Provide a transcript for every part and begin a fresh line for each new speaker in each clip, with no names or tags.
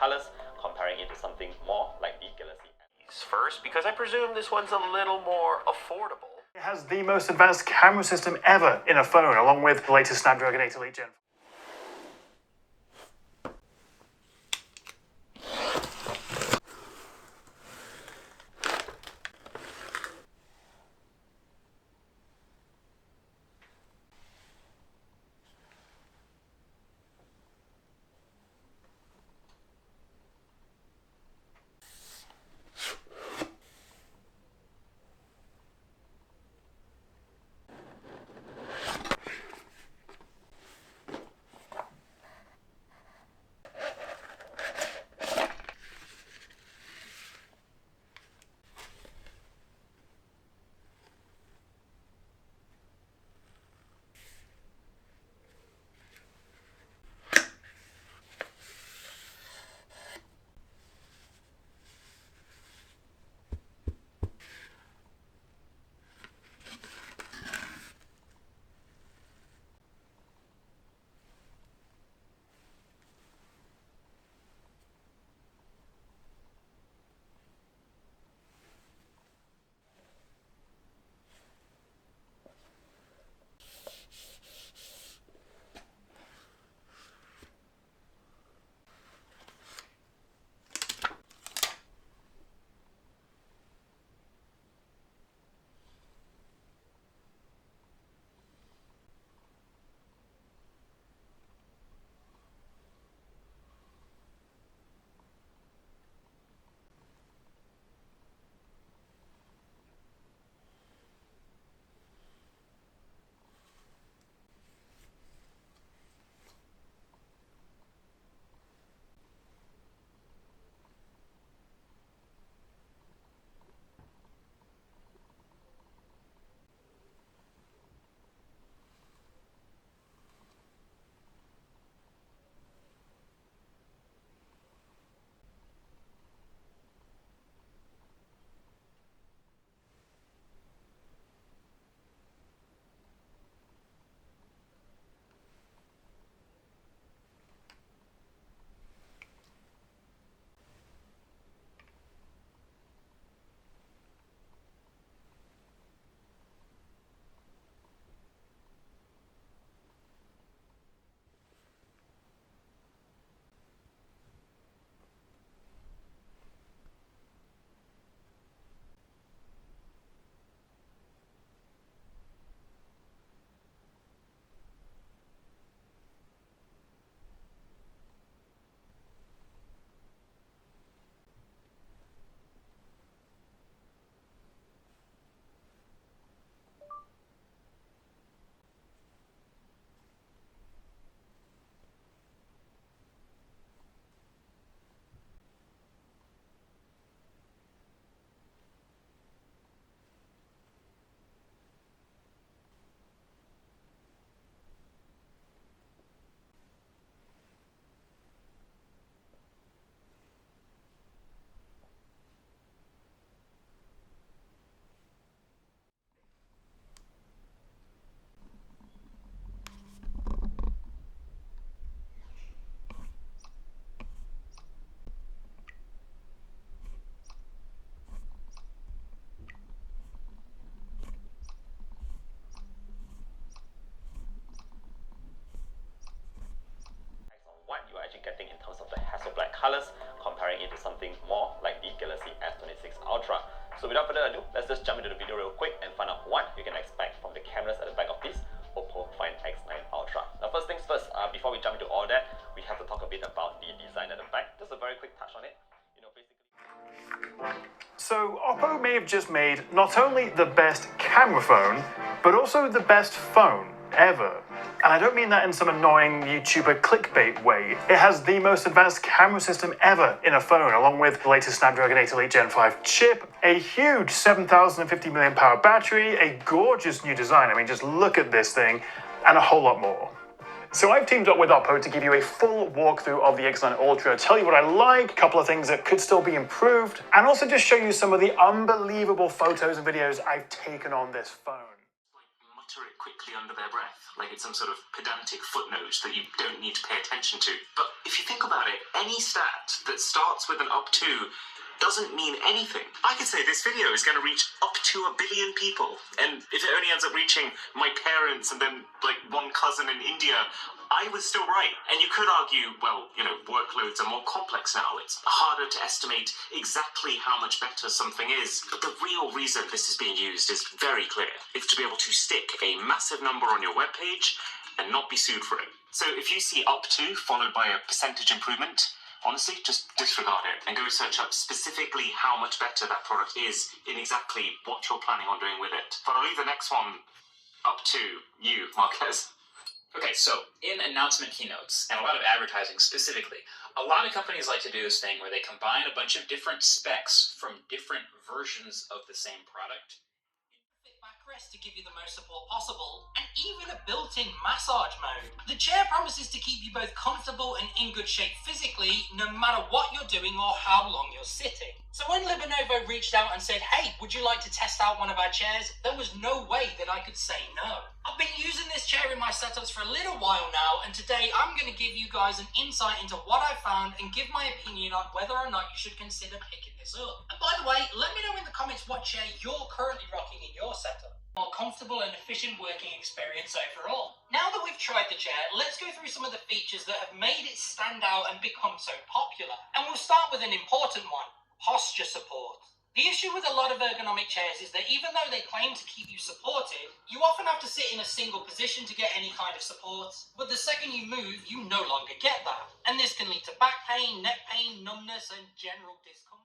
colors, comparing it to something more like the Galaxy. First, because I presume this one's a little more affordable.
It has the most advanced camera system ever in a phone, along with the latest Snapdragon 8 Elite Gen.
What you're actually getting in terms of the hassle black colors, comparing it to something more like the Galaxy S26 Ultra. So without further ado, let's just jump into the video real quick and find out what you can expect from the cameras at the back of this Oppo Find X9 Ultra. Now first things first, before we jump into all that, we have to talk a bit about the design at the back. Just a very quick touch on it.
So Oppo may have just made not only the best camera phone, but also the best phone ever. And I don't mean that in some annoying YouTuber clickbait way. It has the most advanced camera system ever in a phone, along with the latest Snapdragon 8 Elite Gen 5 chip, a huge 7,050 mAh battery, a gorgeous new design. I mean, just look at this thing, and a whole lot more. So I've teamed up with Oppo to give you a full walkthrough of the X9 Ultra, tell you what I like, a couple of things that could still be improved, and also just show you some of the unbelievable photos and videos I've taken on this phone.
Mutter it quickly under their breath, like it's some sort of pedantic footnote that you don't need to pay attention to. But if you think about it, any stat that starts with an up to doesn't mean anything. I could say this video is going to reach up to 1 billion people, and if it only ends up reaching my parents and then like one cousin in India, I was still right. And you could argue, well, you know, workloads are more complex now. It's harder to estimate exactly how much better something is. But the real reason this is being used is very clear. It's to be able to stick a massive number on your webpage and not be sued for it. So if you see up to followed by a percentage improvement, honestly, just disregard it and go search up specifically how much better that product is in exactly what you're planning on doing with it. But I'll leave the next one up to you, Marquez.
Okay, so in announcement keynotes, and a lot of advertising specifically, a lot of companies like to do this thing where they combine a bunch of different specs from different versions of the same product.
Backrest to give you the most support possible, and even a built-in massage mode. The chair promises to keep you both comfortable and in good shape physically, no matter what you're doing or how long you're sitting. So when Libanovo reached out and said, hey, would you like to test out one of our chairs? There was no way that I could say no. I've been using this chair in my setups for a little while now, and today I'm going to give you guys an insight into what I found and give my opinion on whether or not you should consider picking this up. And by the way, let me know in the comments what chair you're currently rocking in your setup. More comfortable and efficient working experience overall. Now that we've tried the chair, let's go through some of the features that have made it stand out and become so popular. And we'll start with an important one: posture support. The issue with a lot of ergonomic chairs is that even though they claim to keep you supported, you often have to sit in a single position to get any kind of support, but the second you move, you no longer get that. And this can lead to back pain, neck pain, numbness, and general discomfort.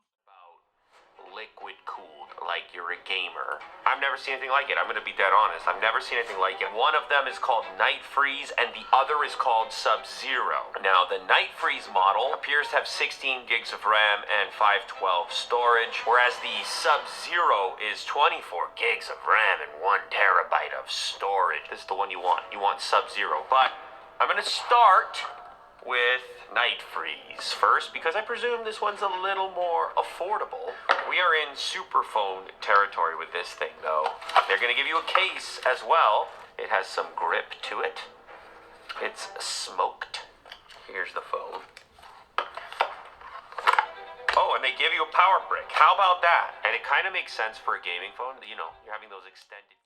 Liquid cooled, like you're a gamer. I've never seen anything like it. I'm gonna be dead honest. I've never seen anything like it. One of them is called Night Freeze and the other is called Sub-Zero. Now the Night Freeze model appears to have 16 gigs of RAM and 512 storage, whereas the Sub-Zero is 24 gigs of RAM and 1 terabyte of storage. This is the one you want. You want Sub-Zero. But I'm gonna start with Night Freeze first, because I presume this one's a little more affordable. We are in superphone territory with this thing, though. They're going to give you a case as well. It has some grip to it. It's smoked. Here's the phone. Oh, and they give you a power brick. How about that? And it kind of makes sense for a gaming phone. You know, you're having those extended...